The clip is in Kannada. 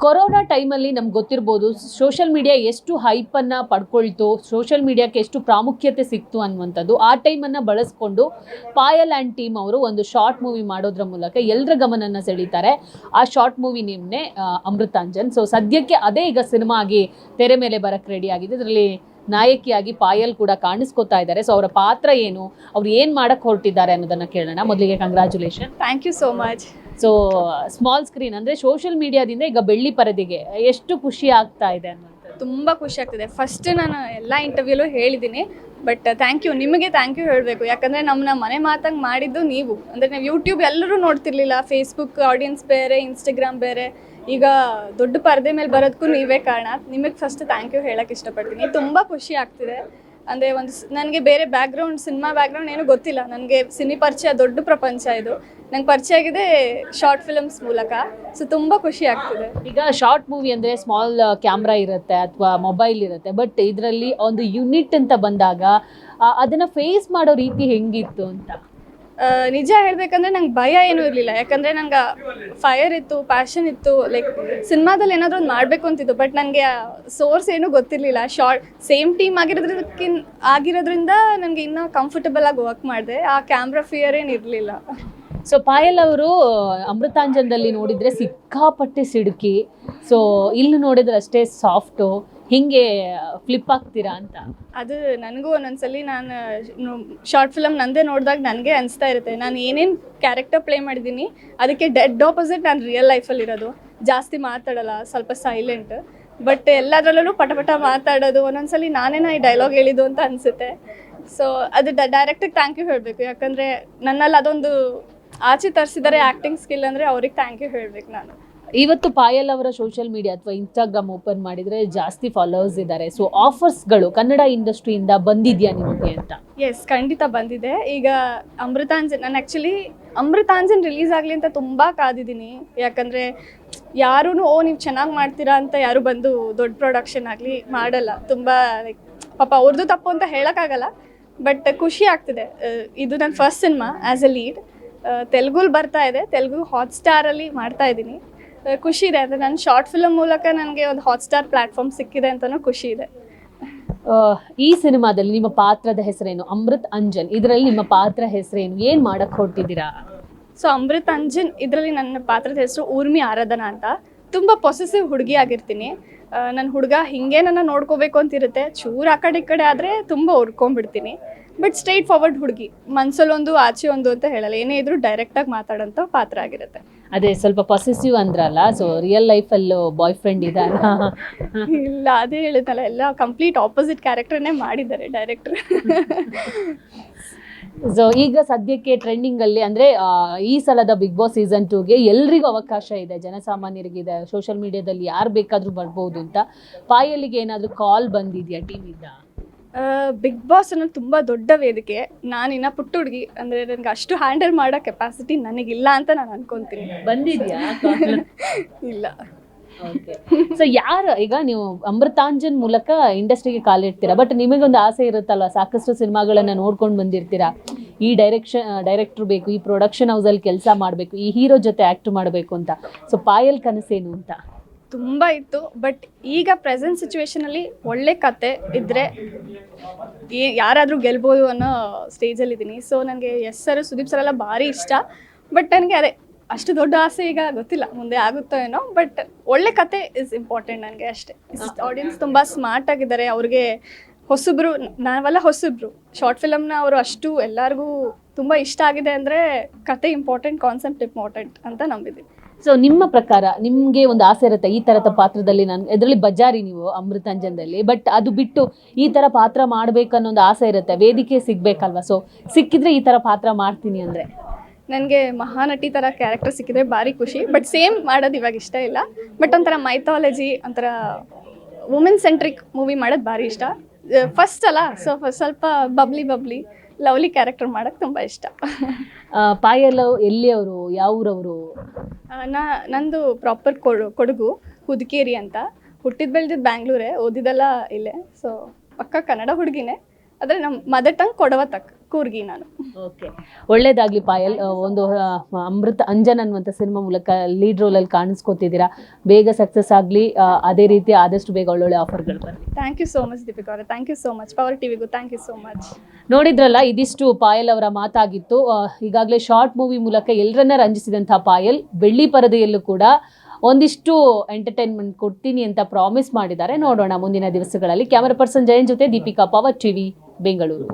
ಕೊರೋನಾ ಟೈಮಲ್ಲಿ ನಮ್ಗೆ ಗೊತ್ತಿರ್ಬೋದು ಸೋಷಿಯಲ್ ಮೀಡಿಯಾ ಎಷ್ಟು ಹೈಪನ್ನು ಪಡ್ಕೊಳ್ತು, ಸೋಷಿಯಲ್ ಮೀಡಿಯಾಕ್ಕೆ ಎಷ್ಟು ಪ್ರಾಮುಖ್ಯತೆ ಸಿಕ್ತು ಅನ್ನುವಂಥದ್ದು. ಆ ಟೈಮನ್ನು ಬಳಸ್ಕೊಂಡು ಪಾಯಲ್ ಆ್ಯಂಡ್ ಟೀಮ್ ಅವರು ಒಂದು ಶಾರ್ಟ್ ಮೂವಿ ಮಾಡೋದ್ರ ಮೂಲಕ ಎಲ್ಲರ ಗಮನನ ಸೆಳೀತಾರೆ. ಆ ಶಾರ್ಟ್ ಮೂವಿ ನೇಮ್ನೇ ಅಮೃತಾಂಜನ್. ಸೊ ಸದ್ಯಕ್ಕೆ ಅದೇ ಈಗ ಸಿನಿಮಾ ಆಗಿ ತೆರೆ ಮೇಲೆ ಬರಕ್ಕೆ ರೆಡಿ ಆಗಿದೆ. ಇದರಲ್ಲಿ ನಾಯಕಿಯಾಗಿ ಪಾಯಲ್ ಕೂಡ ಕಾಣಿಸ್ಕೊತಾ ಇದ್ದಾರೆ. ಸೊ ಅವರ ಪಾತ್ರ ಏನು, ಅವ್ರು ಏನು ಮಾಡಕ್ಕೆ ಹೊರಟಿದ್ದಾರೆ ಅನ್ನೋದನ್ನು ಕೇಳೋಣ. ಮೊದಲಿಗೆ congratulation. Thank you so much. So small screen ಅಂದರೆ ಸೋಷಿಯಲ್ ಮೀಡಿಯಾದಿಂದ ಈಗ ಬೆಳ್ಳಿ ಪರದೆಗೆ ಎಷ್ಟು ಖುಷಿ ಆಗ್ತಾ ಇದೆ ಅನ್ನೋದು? ತುಂಬ ಖುಷಿ ಆಗ್ತಿದೆ. ಫಸ್ಟ್ ನಾನು ಎಲ್ಲ ಇಂಟರ್ವ್ಯೂಲೂ ಹೇಳಿದ್ದೀನಿ, ಬಟ್ ಥ್ಯಾಂಕ್ ಯು, ನಿಮಗೆ ಥ್ಯಾಂಕ್ ಯು ಹೇಳಬೇಕು. ಯಾಕಂದರೆ ನಮ್ಮನ್ನ ಮನೆ ಮಾತಂಗೆ ಮಾಡಿದ್ದು ನೀವು. ಅಂದರೆ ನಾವು ಯೂಟ್ಯೂಬ್ ಎಲ್ಲರೂ ನೋಡ್ತಿರ್ಲಿಲ್ಲ, ಫೇಸ್ಬುಕ್ ಆಡಿಯನ್ಸ್ ಬೇರೆ, ಇನ್ಸ್ಟಾಗ್ರಾಮ್ ಬೇರೆ. ಈಗ ದೊಡ್ಡ ಪರದೆ ಮೇಲೆ ಬರೋದಕ್ಕೂ ನೀವೇ ಕಾರಣ. ನಿಮಗೆ ಫಸ್ಟ್ ಥ್ಯಾಂಕ್ ಯು ಹೇಳೋಕ್ಕೆ ಇಷ್ಟಪಡ್ತೀನಿ. ತುಂಬ ಖುಷಿ ಆಗ್ತಿದೆ. ಅಂದರೆ ನನಗೆ ಬೇರೆ ಬ್ಯಾಕ್ಗ್ರೌಂಡ್, ಸಿನಿಮಾ ಬ್ಯಾಕ್ಗ್ರೌಂಡ್ ಏನೂ ಗೊತ್ತಿಲ್ಲ. ನನಗೆ ಸಿನಿ ಪರಿಚಯ ದೊಡ್ಡ ಪ್ರಪಂಚ ಇದು. ನಂಗೆ ಪರಿಚಯ ಆಗಿದೆ ಶಾರ್ಟ್ ಫಿಲಮ್ಸ್ ಮೂಲಕ. ಸೊ ತುಂಬ ಖುಷಿ ಆಗ್ತಿದೆ. ಈಗ ಶಾರ್ಟ್ ಮೂವಿ ಅಂದರೆ ಸ್ಮಾಲ್ ಕ್ಯಾಮ್ರಾ ಇರುತ್ತೆ ಅಥವಾ ಮೊಬೈಲ್ ಇರುತ್ತೆ, ಬಟ್ ಇದರಲ್ಲಿ ಒಂದು ಯೂನಿಟ್ ಅಂತ ಬಂದಾಗ ಅದನ್ನು ಫೇಸ್ ಮಾಡೋ ರೀತಿ ಹೆಂಗಿತ್ತು ಅಂತ? ನಿಜ ಹೇಳಬೇಕಂದ್ರೆ ನಂಗೆ ಭಯ ಏನೂ ಇರಲಿಲ್ಲ. ಯಾಕಂದರೆ ನಂಗೆ ಫೈರ್ ಇತ್ತು, ಪ್ಯಾಷನ್ ಇತ್ತು. ಲೈಕ್ ಸಿನಿಮಾದಲ್ಲಿ ಏನಾದರೂ ಒಂದು ಮಾಡಬೇಕು ಅಂತಿತ್ತು, ಬಟ್ ನನಗೆ ಸೋರ್ಸ್ ಏನೂ ಗೊತ್ತಿರಲಿಲ್ಲ. ಸೇಮ್ ಟೀಮ್ ಆಗಿರೋದ್ರಿಂದ ನನಗೆ ಇನ್ನೂ ಕಂಫರ್ಟಬಲ್ ಆಗಿ ವರ್ಕ್ ಮಾಡಿದೆ. ಆ ಕ್ಯಾಮ್ರಾ ಫಿಯರ್ ಏನು ಇರಲಿಲ್ಲ. ಸೊ ಪಾಯಲ್ ಅವರು ಅಮೃತಾಂಜನದಲ್ಲಿ ನೋಡಿದರೆ ಸಿಕ್ಕಾಪಟ್ಟೆ ಸಿಡುಕಿ, ಸೊ ಇಲ್ಲಿ ನೋಡಿದ್ರೆ ಅಷ್ಟೇ ಸಾಫ್ಟು, ಹಿಂಗೆ ಫ್ಲಿಪ್ ಆಗ್ತೀರಾ ಅಂತ? ಅದು ನನಗೂ ಒಂದೊಂದ್ಸಲಿ ನಾನು ಶಾರ್ಟ್ ಫಿಲಮ್ ನಂದೇ ನೋಡಿದಾಗ ನನಗೆ ಅನಿಸ್ತಾ ಇರುತ್ತೆ, ನಾನು ಏನೇನು ಕ್ಯಾರೆಕ್ಟರ್ ಪ್ಲೇ ಮಾಡಿದ್ದೀನಿ ಅದಕ್ಕೆ ಡೆಡ್ ಆಪೋಸಿಟ್ ನಾನು ರಿಯಲ್ ಲೈಫಲ್ಲಿ ಇರೋದು. ಜಾಸ್ತಿ ಮಾತಾಡಲ್ಲ, ಸ್ವಲ್ಪ ಸೈಲೆಂಟ್, ಬಟ್ ಎಲ್ಲದರಲ್ಲೂ ಪಟ ಮಾತಾಡೋದು. ಒಂದೊಂದ್ಸಲಿ ನಾನೇನ ಈ ಡೈಲಾಗ್ ಹೇಳಿದ್ದು ಅಂತ ಅನಿಸುತ್ತೆ. ಸೊ ಅದು ಡೈರೆಕ್ಟಿಗೆ ಥ್ಯಾಂಕ್ ಯು ಹೇಳಬೇಕು. ಯಾಕಂದರೆ ನನ್ನಲ್ಲಿ ಅದೊಂದು ಆಚೆ ತರಿಸಿದ್ದಾರೆ ಆ್ಯಕ್ಟಿಂಗ್ ಸ್ಕಿಲ್. ಅಂದರೆ ಅವ್ರಿಗೆ ಥ್ಯಾಂಕ್ ಯು ಹೇಳಬೇಕು ನಾನು. ಇವತ್ತು ಪಾಯಲ್ ಅವರ ಸೋಷಿಯಲ್ ಮೀಡಿಯಾ ಅಥವಾ ಇನ್ಸ್ಟಾಗ್ರಾಮ್ ಓಪನ್ ಮಾಡಿದರೆ ಜಾಸ್ತಿ ಫಾಲೋವರ್ಸ್ ಇದ್ದಾರೆ. ಸೊ ಆಫರ್ಸ್ಗಳು ಕನ್ನಡ ಇಂಡಸ್ಟ್ರಿಯಿಂದ ಬಂದಿದೆಯಾ ನಿಮಗೆ ಅಂತ? ಎಸ್, ಖಂಡಿತ ಬಂದಿದೆ. ಈಗ ಅಮೃತಾಂಜನ್, ನಾನು ಆ್ಯಕ್ಚುಲಿ ಅಮೃತಾಂಜನ್ ರಿಲೀಸ್ ಆಗಲಿ ಅಂತ ತುಂಬ ಕಾದಿದ್ದೀನಿ. ಯಾಕಂದರೆ ಯಾರೂ ನೀವು ಚೆನ್ನಾಗಿ ಮಾಡ್ತೀರಾ ಅಂತ ಯಾರು ಬಂದು ದೊಡ್ಡ ಪ್ರೊಡಕ್ಷನ್ ಆಗಲಿ ಮಾಡಲ್ಲ. ತುಂಬ ಲೈಕ್ ಪಾಪ ಅವ್ರದ್ದು ತಪ್ಪು ಅಂತ ಹೇಳೋಕ್ಕಾಗಲ್ಲ, ಬಟ್ ಖುಷಿ ಆಗ್ತಿದೆ. ಇದು ನನ್ನ first cinema as a lead. ತೆಲುಗುಲಿ ಬರ್ತಾ ಇದೆ, ತೆಲುಗು ಹಾಟ್ಸ್ಟಾರಲ್ಲಿ ಮಾಡ್ತಾ ಇದ್ದೀನಿ. ಖುಷಿ ಇದೆ. ಅಂದರೆ ನನ್ನ ಶಾರ್ಟ್ ಫಿಲಮ್ ಮೂಲಕ ನನಗೆ ಒಂದು ಹಾಟ್ಸ್ಟಾರ್ ಪ್ಲ್ಯಾಟ್ಫಾರ್ಮ್ ಸಿಕ್ಕಿದೆ ಅಂತಲೂ ಖುಷಿ ಇದೆ. ಈ ಸಿನಿಮಾದಲ್ಲಿ ನಿಮ್ಮ ಪಾತ್ರದ ಹೆಸರೇನು? ಅಮೃತ್ ಅಂಜನ್, ಇದರಲ್ಲಿ ನಿಮ್ಮ ಪಾತ್ರ ಹೆಸರೇನು? ಏನು ಮಾಡಕ್ಕೆ ಹೊರಟಿದ್ದೀರಾ? ಸೊ ಅಮೃತ್ ಅಂಜನ್ ಇದರಲ್ಲಿ ನನ್ನ ಪಾತ್ರದ ಹೆಸರು ಊರ್ಮಿ ಆರಾಧನಾ ಅಂತ. ತುಂಬ ಪೊಸೆಸಿವ್ ಹುಡುಗಿ ಆಗಿರ್ತೀನಿ. ನನ್ನ ಹುಡುಗ ಹಿಂಗೆ ನನ್ನ ನೋಡ್ಕೋಬೇಕು ಅಂತಿರುತ್ತೆ. ಚೂರು ಆ ಕಡೆ ಈ ಕಡೆ ಆದರೆ ತುಂಬ ಹುಡ್ಕೊಂಡ್ಬಿಡ್ತೀನಿ. ಬಟ್ ಸ್ಟ್ರೈಟ್ ಫಾರ್ವರ್ಡ್ ಹುಡುಗಿ, ಮನಸ್ಸಲ್ಲೊಂದು ಆಚೆ ಒಂದು ಅಂತ ಹೇಳಲ್ಲ. ಏನೇ ಇದ್ರೂ ಡೈರೆಕ್ಟಾಗಿ ಮಾತಾಡೋಂಥ ಪಾತ್ರ ಆಗಿರುತ್ತೆ. ಅದೇ ಸ್ವಲ್ಪ ಪೊಸೆಸಿವ್ ಅಂದ್ರಲ್ಲ, ಸೊ ರಿಯಲ್ ಲೈಫಲ್ಲೂ ಬಾಯ್ ಫ್ರೆಂಡ್ ಇದ್ದಾರ? ಇಲ್ಲ, ಅದೇ ಹೇಳಿದ್ನಲ್ಲ, ಎಲ್ಲ ಕಂಪ್ಲೀಟ್ ಆಪೋಸಿಟ್ ಕ್ಯಾರೆಕ್ಟರ್ನೇ ಮಾಡಿದ್ದಾರೆ ಡೈರೆಕ್ಟ್ರ್. ಸೊ ಈಗ ಸದ್ಯಕ್ಕೆ ಟ್ರೆಂಡಿಂಗಲ್ಲಿ ಅಂದರೆ ಈ ಸಲದ ಬಿಗ್ ಬಾಸ್ ಸೀಸನ್ 2ಗೆ ಎಲ್ರಿಗೂ ಅವಕಾಶ ಇದೆ, ಜನಸಾಮಾನ್ಯರಿಗಿದೆ, ಸೋಷಿಯಲ್ ಮೀಡಿಯಾದಲ್ಲಿ ಯಾರು ಬೇಕಾದರೂ ಬರ್ಬೋದು ಅಂತ. ಪಾಯಲಿಗೆ ಏನಾದರೂ ಕಾಲ್ ಬಂದಿದೆಯಾ ಟೀಮಿಂದ? ಬಿಗ್ ಬಾಸ್ ಅನ್ನೋದು ತುಂಬ ದೊಡ್ಡ ವೇದಿಕೆ. ನಾನಿನ್ನ ಪುಟ್ಟ ಹುಡುಗಿ, ಅಂದರೆ ನನಗೆ ಅಷ್ಟು ಹ್ಯಾಂಡಲ್ ಮಾಡೋ ಕೆಪಾಸಿಟಿ ನನಗಿಲ್ಲ ಅಂತ ನಾನು ಅನ್ಕೊತೀನಿ. ಬಂದಿದೆಯಾ? ಇಲ್ಲ. ಓಕೆ. ಸೊ ಯಾರು ಈಗ ನೀವು ಅಮೃತಾಂಜನ್ ಮೂಲಕ ಇಂಡಸ್ಟ್ರಿಗೆ ಕಾಲಿಡ್ತೀರಾ, ಬಟ್ ನಿಮಗೊಂದು ಆಸೆ ಇರುತ್ತಲ್ವ, ಸಾಕಷ್ಟು ಸಿನಿಮಾಗಳನ್ನು ನೋಡ್ಕೊಂಡು ಬಂದಿರ್ತೀರಾ, ಈ ಡೈರೆಕ್ಟ್ರು ಬೇಕು, ಈ ಪ್ರೊಡಕ್ಷನ್ ಹೌಸಲ್ಲಿ ಕೆಲಸ ಮಾಡಬೇಕು, ಈ ಹೀರೋ ಜೊತೆ ಆ್ಯಕ್ಟ್ ಮಾಡಬೇಕು ಅಂತ. ಸೊ ಪಾಯಲ್ ಕನಸೇನು ಅಂತ? ತುಂಬ ಇತ್ತು, ಬಟ್ ಈಗ ಪ್ರೆಸೆಂಟ್ ಸಿಚುವೇಶನಲ್ಲಿ ಒಳ್ಳೆ ಕತೆ ಇದ್ದರೆ ಯಾರಾದರೂ ಗೆಲ್ಬೋದು ಅನ್ನೋ ಸ್ಟೇಜಲ್ಲಿದ್ದೀನಿ. ಸೊ ನನಗೆ ಎಸ್ ಸರ್, ಸುದೀಪ್ ಸರ್ ಎಲ್ಲ ಭಾರಿ ಇಷ್ಟ. ಬಟ್ ನನಗೆ ಅದೇ ಅಷ್ಟು ದೊಡ್ಡ ಆಸೆ ಈಗ ಗೊತ್ತಿಲ್ಲ ಮುಂದೆ ಆಗುತ್ತೋ ಏನೋ. ಬಟ್ ಒಳ್ಳೆ ಕತೆ ಇಸ್ ಇಂಪಾರ್ಟೆಂಟ್ ನನಗೆ ಅಷ್ಟೇ. ಆಡಿಯನ್ಸ್ ತುಂಬ ಸ್ಮಾರ್ಟ್ ಆಗಿದ್ದಾರೆ. ಅವ್ರಿಗೆ ಹೊಸಬ್ರು, ನಾವೆಲ್ಲ ಹೊಸಬ್ರು. ಶಾರ್ಟ್ ಫಿಲಮ್ನ ಅವರು ಅಷ್ಟು ಎಲ್ಲರಿಗೂ ತುಂಬ ಇಷ್ಟ ಆಗಿದೆ ಅಂದರೆ ಕತೆ ಇಂಪಾರ್ಟೆಂಟ್, ಕಾನ್ಸೆಪ್ಟ್ ಇಂಪಾರ್ಟೆಂಟ್ ಅಂತ ನಂಬಿದ್ದೀನಿ. ಸೊ ನಿಮ್ಮ ಪ್ರಕಾರ ನಿಮಗೆ ಒಂದು ಆಸೆ ಇರುತ್ತೆ, ಈ ಥರದ ಪಾತ್ರದಲ್ಲಿ ನಾನು, ಇದರಲ್ಲಿ ಬಜಾರಿ ನೀವು ಅಮೃತಾಂಜನದಲ್ಲಿ, ಬಟ್ ಅದು ಬಿಟ್ಟು ಈ ಥರ ಪಾತ್ರ ಮಾಡಬೇಕನ್ನೊಂದು ಆಸೆ ಇರುತ್ತೆ, ವೇದಿಕೆ ಸಿಗಬೇಕಲ್ವ? ಸೊ ಸಿಕ್ಕಿದ್ರೆ ಈ ಥರ ಪಾತ್ರ ಮಾಡ್ತೀನಿ ಅಂದರೆ? ನನಗೆ ಮಹಾನಟಿ ಥರ ಕ್ಯಾರೆಕ್ಟರ್ ಸಿಕ್ಕಿದ್ರೆ ಭಾರಿ ಖುಷಿ. ಬಟ್ ಸೇಮ್ ಮಾಡೋದು ಇವಾಗ ಇಷ್ಟ ಇಲ್ಲ. ಬಟ್ ಒಂಥರ ಮೈಥಾಲಜಿ, ಒಂಥರ ವುಮೆನ್ ಸೆಂಟ್ರಿಕ್ ಮೂವಿ ಮಾಡೋದು ಭಾರಿ ಇಷ್ಟ. ಫಸ್ಟ್ ಅಲ್ಲ, ಸೊ ಸ್ವಲ್ಪ ಬಬ್ಲಿ ಲವ್ಲಿ ಕ್ಯಾರೆಕ್ಟರ್ ಮಾಡೋಕ್ಕೆ ತುಂಬ ಇಷ್ಟ. ಪಾಯಲ್ ಎಲ್ಲಿಯವರು, ಯಾವ ಊರವರು? ನಂದು ಪ್ರಾಪರ್ ಕೊಡಗು, ಹುದುಕೇರಿ ಅಂತ. ಹುಟ್ಟಿದ್ದು ಬೆಳೆದಿದ್ದು ಬ್ಯಾಂಗ್ಳೂರೇ, ಓದಿದ್ದೆಲ್ಲ ಇಲ್ಲೇ. ಸೊ ಪಕ್ಕ ಕನ್ನಡ ಹುಡುಗಿನೇ, ಆದರೆ ನಮ್ಮ ಮದರ್ ಟಂಗ್ ಕೊಡವ ತಕ್ಕ. ಕೂರ್ಗಿ ನಾನು. ಓಕೆ, ಒಳ್ಳೇದಾಗ್ಲಿ ಪಾಯಲ್. ಒಂದು ಅಮೃತ ಅಂಜನ್ ಅನ್ನುವಂಥ ಸಿನಿಮಾ ಮೂಲಕ ಲೀಡ್ ರೋಲಲ್ಲಿ ಕಾಣಿಸ್ಕೊತಿದ್ದೀರಾ. ಬೇಗ ಸಕ್ಸಸ್ ಆಗಲಿ, ಅದೇ ರೀತಿ ಆದಷ್ಟು ಬೇಗ ಒಳ್ಳೊಳ್ಳೆ ಆಫರ್ಗಳು ಬರಲಿ. Thank you so much Deepika ಅವರೇ, thank you so much. Power ಟಿವಿಗೂ ಥ್ಯಾಂಕ್ ಯು ಸೋ ಮಚ್. ನೋಡಿದ್ರಲ್ಲ, ಇದಿಷ್ಟು ಪಾಯಲ್ ಅವರ ಮಾತಾಗಿತ್ತು. ಈಗಾಗಲೇ ಶಾರ್ಟ್ ಮೂವಿ ಮೂಲಕ ಎಲ್ಲರನ್ನ ರಂಜಿಸಿದಂಥ ಪಾಯಲ್ ಬೆಳ್ಳಿ ಪರದೆಯಲ್ಲೂ ಕೂಡ ಒಂದಿಷ್ಟು ಎಂಟರ್ಟೈನ್ಮೆಂಟ್ ಕೊಡ್ತೀನಿ ಅಂತ ಪ್ರಾಮಿಸ್ ಮಾಡಿದ್ದಾರೆ. ನೋಡೋಣ ಮುಂದಿನ ದಿವಸಗಳಲ್ಲಿ. ಕ್ಯಾಮರಾ ಪರ್ಸನ್ ಜಯನ್ ಜೊತೆ ದೀಪಿಕಾ, ಪವರ್ ಟಿವಿ, ಬೆಂಗಳೂರು.